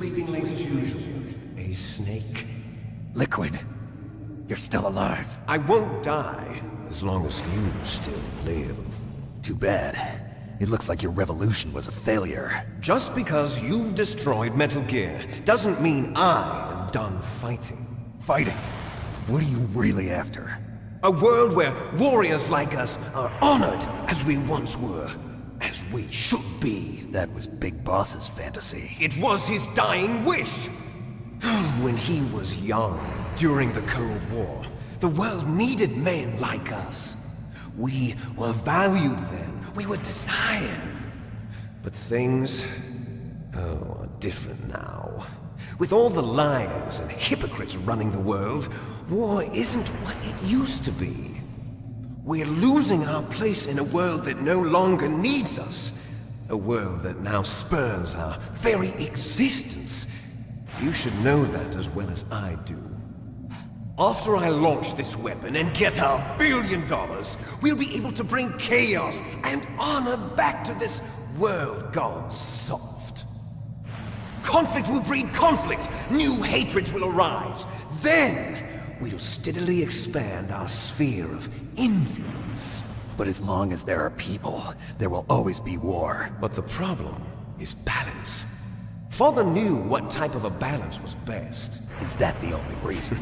sleeping late as usual. A snake. Liquid, you're still alive. I won't die as long as you still live. Too bad. It looks like your revolution was a failure. Just because you've destroyed Metal Gear doesn't mean I am done fighting. Fighting? What are you really after? A world where warriors like us are honored as we once were. As we should be. That was Big Boss's fantasy. It was his dying wish. When he was young, during the Cold War, the world needed men like us. We were valued then. We were desired. But things, are different now. With all the liars and hypocrites running the world, war isn't what it used to be. We're losing our place in a world that no longer needs us. A world that now spurns our very existence. You should know that as well as I do. After I launch this weapon and get our $1 billion, we'll be able to bring chaos and honor back to this world gone soft. Conflict will breed conflict. New hatreds will arise. Then, we'll steadily expand our sphere of influence. But as long as there are people, there will always be war. But the problem is balance. Father knew what type of a balance was best. Is that the only reason?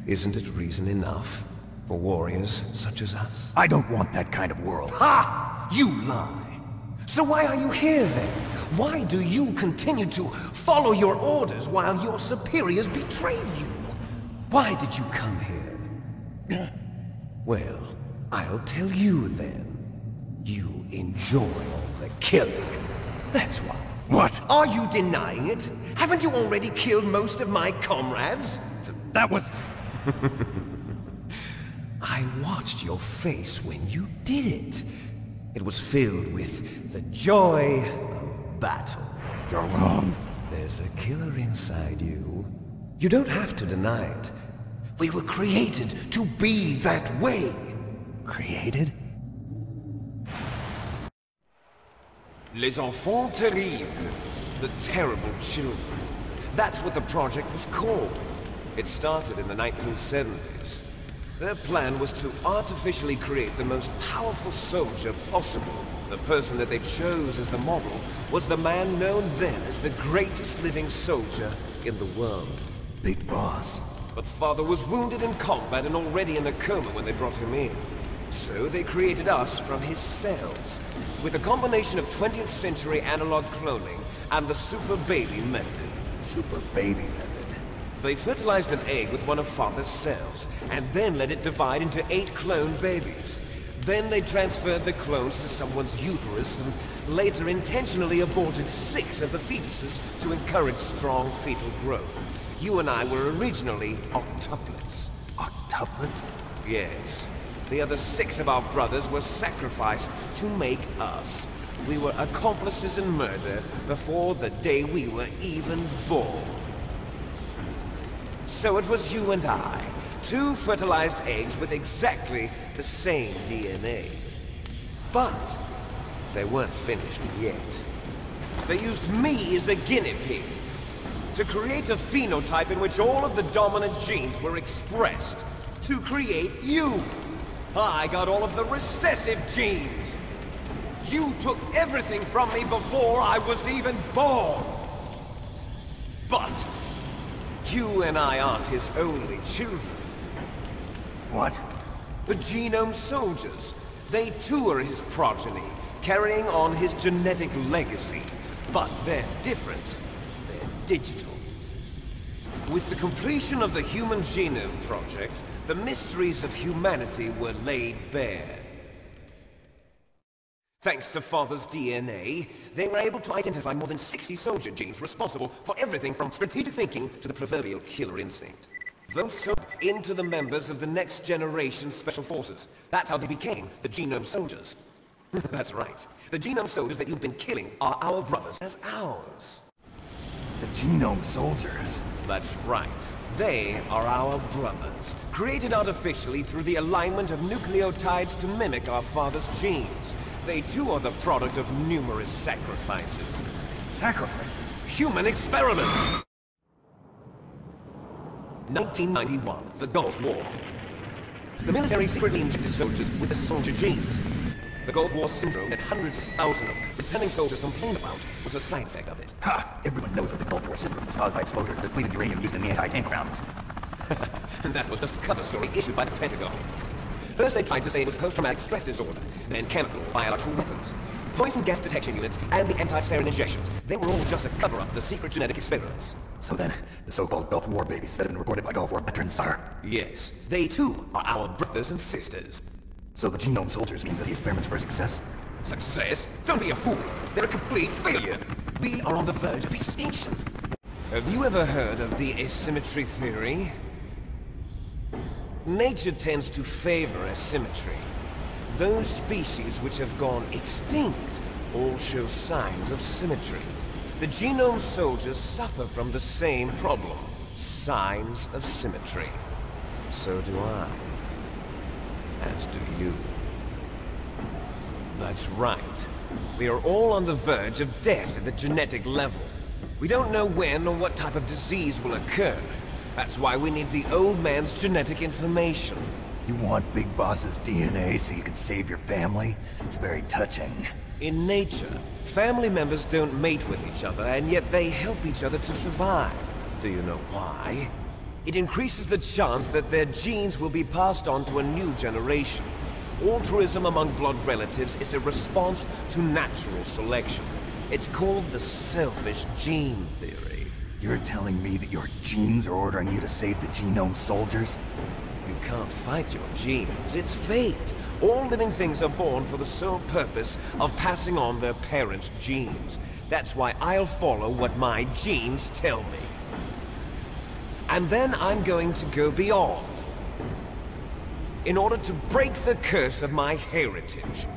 Isn't it reason enough for warriors such as us? I don't want that kind of world. Ha! You lie! So why are you here then? Why do you continue to follow your orders while your superiors betray you? Why did you come here? Well, I'll tell you then. You enjoy all the killing. That's why. What? Are you denying it? Haven't you already killed most of my comrades? That was... I watched your face when you did it. It was filled with the joy of battle. You're wrong. There's a killer inside you. You don't have to deny it. We were created to be that way. Created? Les enfants terribles. The terrible children. That's what the project was called. It started in the 1970s. Their plan was to artificially create the most powerful soldier possible. The person that they chose as the model was the man known then as the greatest living soldier in the world. Big Boss. But Father was wounded in combat and already in a coma when they brought him in. So they created us from his cells, with a combination of 20th century analog cloning and the super baby method. Super baby method. They fertilized an egg with one of Father's cells, and then let it divide into 8 clone babies. Then they transferred the clones to someone's uterus, and later intentionally aborted 6 of the fetuses to encourage strong fetal growth. You and I were originally octuplets. Octuplets? Yes. The other 6 of our brothers were sacrificed to make us. We were accomplices in murder before the day we were even born. So it was you and I, 2 fertilized eggs with exactly the same DNA. But they weren't finished yet. They used me as a guinea pig to create a phenotype in which all of the dominant genes were expressed to create you. I got all of the recessive genes. You took everything from me before I was even born. But you and I aren't his only children. What? The Genome Soldiers. They too are his progeny, carrying on his genetic legacy. But they're different. They're digital. With the completion of the Human Genome Project, the mysteries of humanity were laid bare. Thanks to Father's DNA, they were able to identify more than 60 soldier genes responsible for everything from strategic thinking to the proverbial killer instinct. Those sold into the members of the next generation special forces. That's how they became the Genome Soldiers. That's right. The Genome Soldiers that you've been killing are our brothers as ours. The Genome Soldiers? That's right. They are our brothers, created artificially through the alignment of nucleotides to mimic our father's genes. They too are the product of numerous sacrifices. Sacrifices? Human experiments! 1991, the Gulf War. The military secretly injected soldiers with the soldier genes. The Gulf War syndrome that hundreds of thousands of returning soldiers complained about was a side effect of it. Ha! Everyone knows that the Gulf War syndrome was caused by exposure to depleted uranium used in the anti-tank rounds. And that was just a cover story issued by the Pentagon. First they tried to say it was post-traumatic stress disorder, then chemical or biological weapons, poison gas detection units, and the anti-sarin injections. They were all just a cover-up of the secret genetic experiments. So then, the so-called Gulf War babies that have been reported by Gulf War veterans are... Yes, they too are our brothers and sisters. So the genome soldiers mean that the experiments were a success? Success? Don't be a fool. They're a complete failure. We are on the verge of extinction. Have you ever heard of the asymmetry theory? Nature tends to favor asymmetry. Those species which have gone extinct all show signs of symmetry. The genome soldiers suffer from the same problem. Signs of symmetry. So do I. As do you. That's right. We are all on the verge of death at the genetic level. We don't know when or what type of disease will occur. That's why we need the old man's genetic information. You want Big Boss's DNA so you can save your family? It's very touching. In nature, family members don't mate with each other, and yet they help each other to survive. Do you know why? It increases the chance that their genes will be passed on to a new generation. Altruism among blood relatives is a response to natural selection. It's called the selfish gene theory. You're telling me that your genes are ordering you to save the genome soldiers? You can't fight your genes. It's fate. All living things are born for the sole purpose of passing on their parents' genes. That's why I'll follow what my genes tell me. And then I'm going to go beyond. In order to break the curse of my heritage.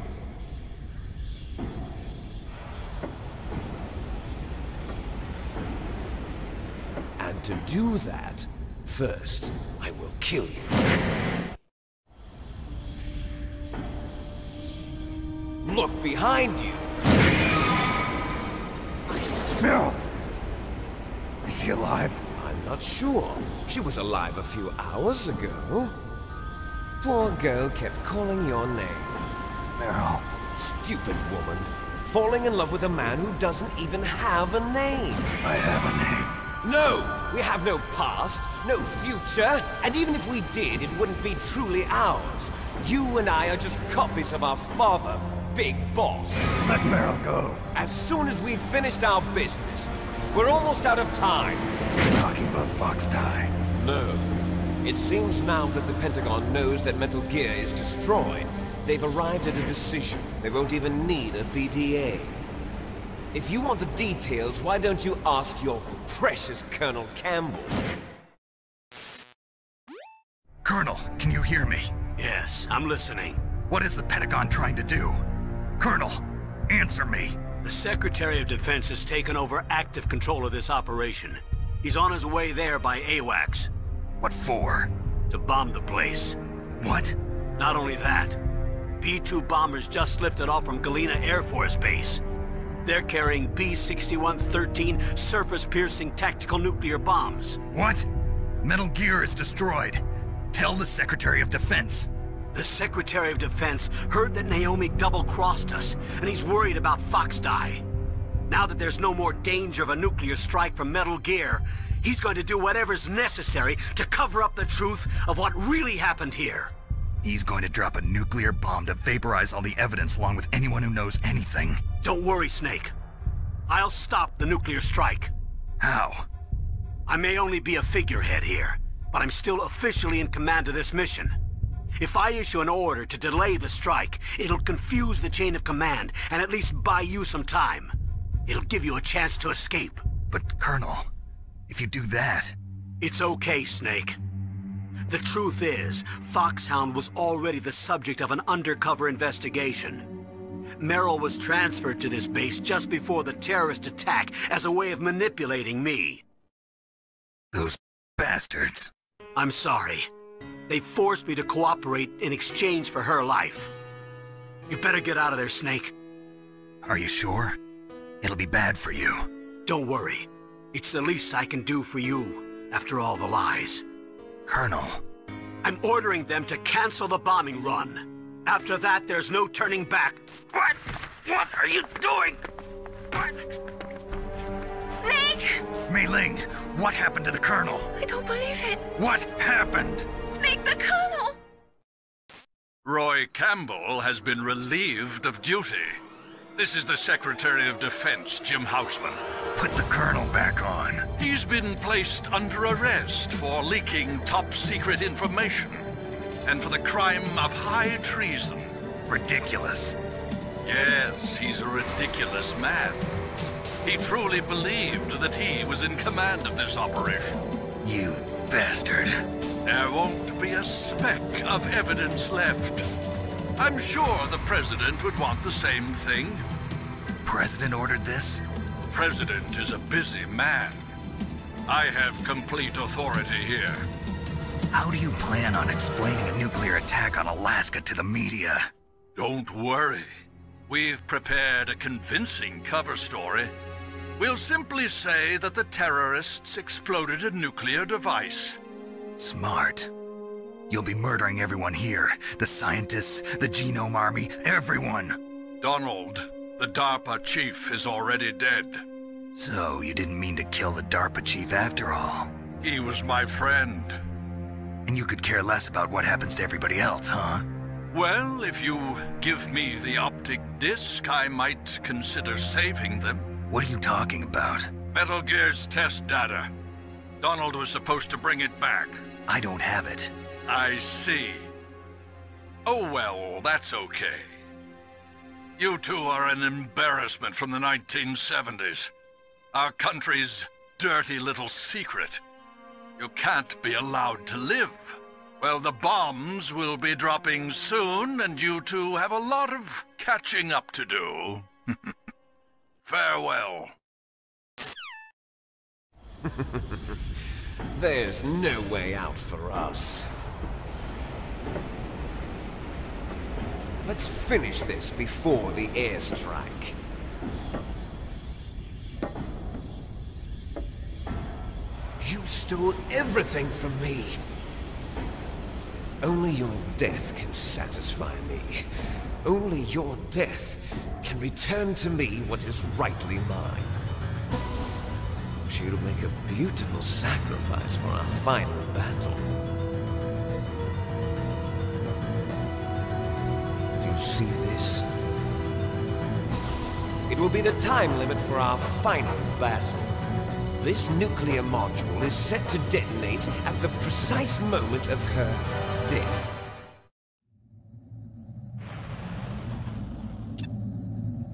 And to do that, first, I will kill you. Look behind you! Meryl! Is she alive? I'm not sure. She was alive a few hours ago. Poor girl kept calling your name. Meryl. Stupid woman. Falling in love with a man who doesn't even have a name. I have a name. No! We have no past, no future, and even if we did, it wouldn't be truly ours. You and I are just copies of our father, Big Boss. Let Meryl go. As soon as we've finished our business, we're almost out of time. You're talking about Fox Die. No. It seems now that the Pentagon knows that Metal Gear is destroyed. They've arrived at a decision. They won't even need a BTA. If you want the details, why don't you ask your precious Colonel Campbell? Colonel, can you hear me? Yes, I'm listening. What is the Pentagon trying to do? Colonel, answer me. The Secretary of Defense has taken over active control of this operation. He's on his way there by AWACS. What for? To bomb the place. What? Not only that, B-2 bombers just lifted off from Galena Air Force Base. They're carrying B-6113 surface-piercing tactical nuclear bombs. What? Metal Gear is destroyed. Tell the Secretary of Defense. The Secretary of Defense heard that Naomi double-crossed us, and he's worried about Fox Die. Now that there's no more danger of a nuclear strike from Metal Gear, he's going to do whatever's necessary to cover up the truth of what really happened here. He's going to drop a nuclear bomb to vaporize all the evidence along with anyone who knows anything. Don't worry, Snake. I'll stop the nuclear strike. How? I may only be a figurehead here, but I'm still officially in command of this mission. If I issue an order to delay the strike, it'll confuse the chain of command and at least buy you some time. It'll give you a chance to escape. But, Colonel, if you do that... It's okay, Snake. The truth is, Foxhound was already the subject of an undercover investigation. Meryl was transferred to this base just before the terrorist attack as a way of manipulating me. Those bastards. I'm sorry. They forced me to cooperate in exchange for her life. You better get out of there, Snake. Are you sure? It'll be bad for you. Don't worry. It's the least I can do for you, after all the lies. Colonel. I'm ordering them to cancel the bombing run. After that, there's no turning back. What? What are you doing? What? Snake! Mei Ling, what happened to the Colonel? I don't believe it. What happened? Snake, the Colonel! Roy Campbell has been relieved of duty. This is the Secretary of Defense, Jim Houseman. Put the Colonel back on. He's been placed under arrest for leaking top-secret information and for the crime of high treason. Ridiculous. Yes, he's a ridiculous man. He truly believed that he was in command of this operation. You bastard. There won't be a speck of evidence left. I'm sure the President would want the same thing. President ordered this? The President is a busy man. I have complete authority here. How do you plan on explaining a nuclear attack on Alaska to the media? Don't worry. We've prepared a convincing cover story. We'll simply say that the terrorists exploded a nuclear device. Smart. You'll be murdering everyone here. The scientists, the Genome Army, everyone. Donald, the DARPA chief, is already dead. So, you didn't mean to kill the DARPA chief after all. He was my friend. And you could care less about what happens to everybody else, huh? Well, if you give me the optic disc, I might consider saving them. What are you talking about? Metal Gear's test data. Donald was supposed to bring it back. I don't have it. I see. Oh well, that's okay. You two are an embarrassment from the 1970s. Our country's dirty little secret. You can't be allowed to live. Well, the bombs will be dropping soon, and you two have a lot of catching up to do. Farewell. There's no way out for us. Let's finish this before the airstrike. You stole everything from me. Only your death can satisfy me. Only your death can return to me what is rightly mine. She'll make a beautiful sacrifice for our final battle. Do you see this? It will be the time limit for our final battle. This nuclear module is set to detonate at the precise moment of her death.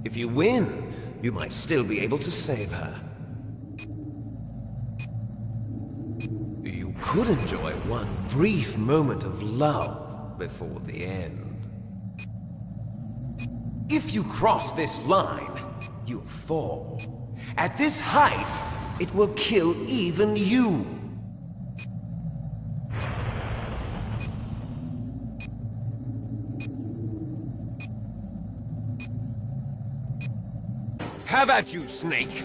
If you win, you might still be able to save her. You could enjoy one brief moment of love before the end. If you cross this line, you'll fall. At this height, it will kill even you. How about you, Snake?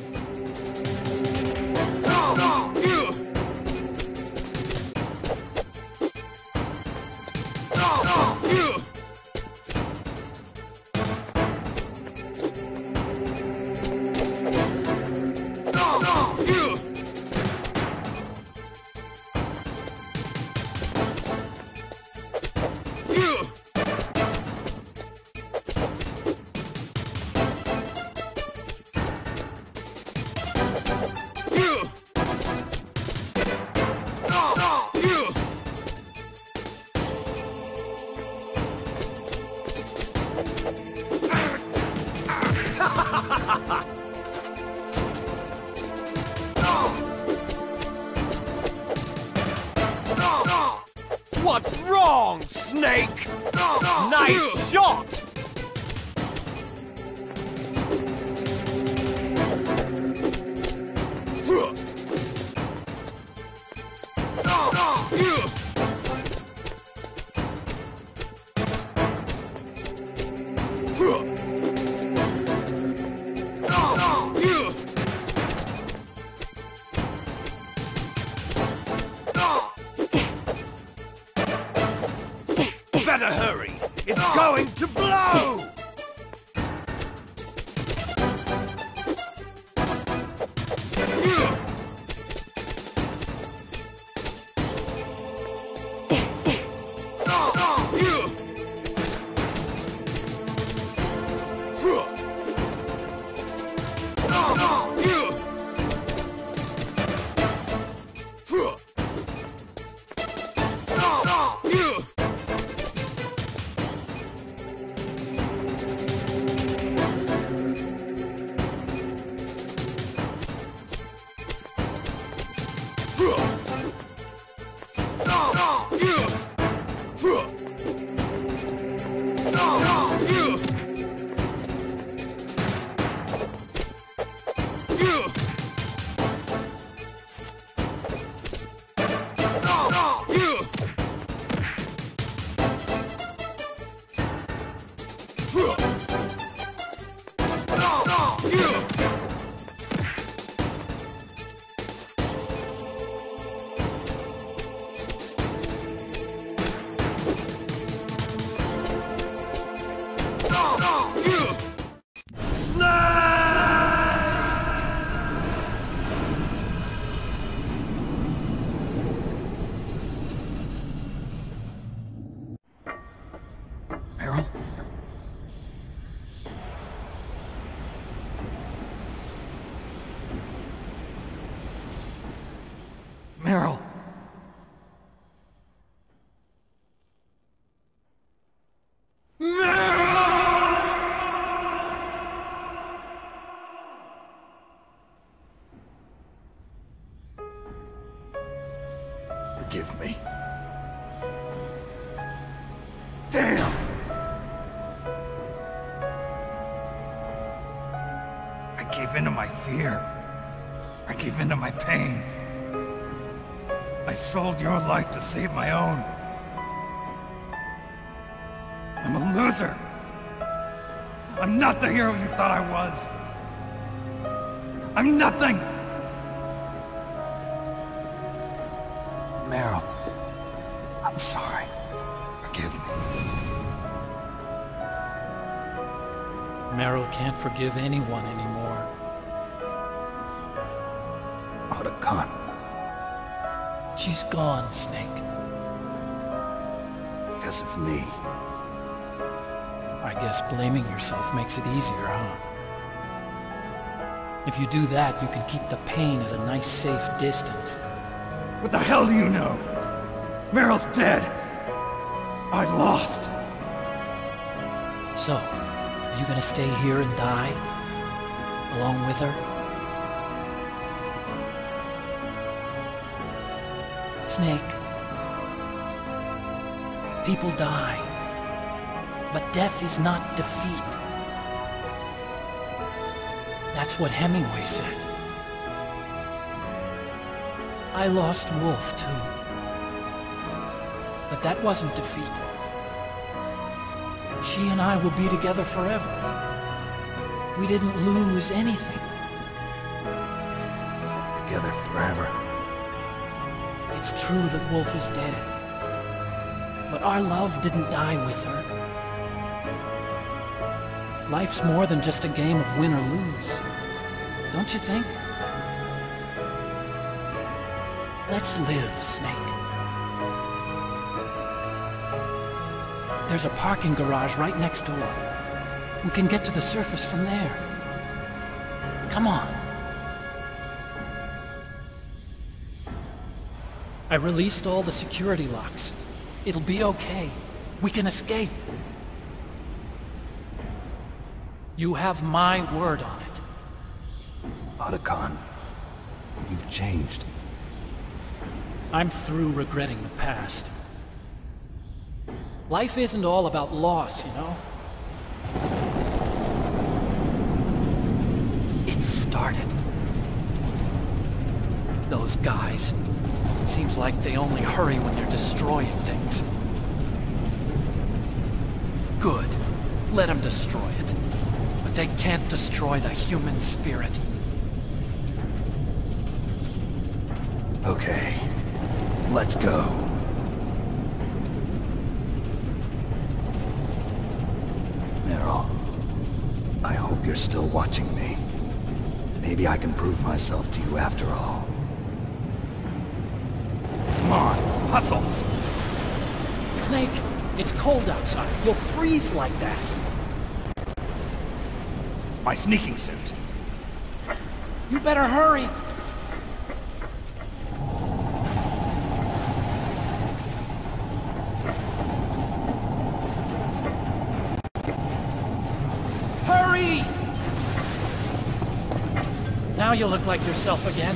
What's wrong, Snake? Nice shot! Meryl? Meryl! Forgive me. Damn! I gave in to my fear. I gave in to my pain. I sold your life to save my own. I'm a loser. I'm not the hero you thought I was. I'm nothing! Meryl, I'm sorry. Forgive me. Meryl can't forgive anyone anymore. Otacon. She's gone, Snake. Because of me. I guess blaming yourself makes it easier, huh? If you do that, you can keep the pain at a nice, safe distance. What the hell do you know? Meryl's dead. I lost. So, are you gonna stay here and die? Along with her? Snake. People die. But death is not defeat. That's what Hemingway said. I lost Wolf, too. But that wasn't defeat. She and I will be together forever. We didn't lose anything. Together forever. It's true that Wolf is dead. But our love didn't die with her. Life's more than just a game of win or lose. Don't you think? Let's live, Snake. There's a parking garage right next door. We can get to the surface from there. Come on. I released all the security locks. It'll be okay. We can escape. You have my word on it. Otacon, you've changed. I'm through regretting the past. Life isn't all about loss, you know? It started. Those guys. Seems like they only hurry when they're destroying things. Good. Let them destroy it. But they can't destroy the human spirit. Okay. Let's go. Meryl, I hope you're still watching me. Maybe I can prove myself to you after all. Come on, hustle! Snake, it's cold outside. You'll freeze like that. My sneaking suit. You better hurry. Hurry! Now you look like yourself again.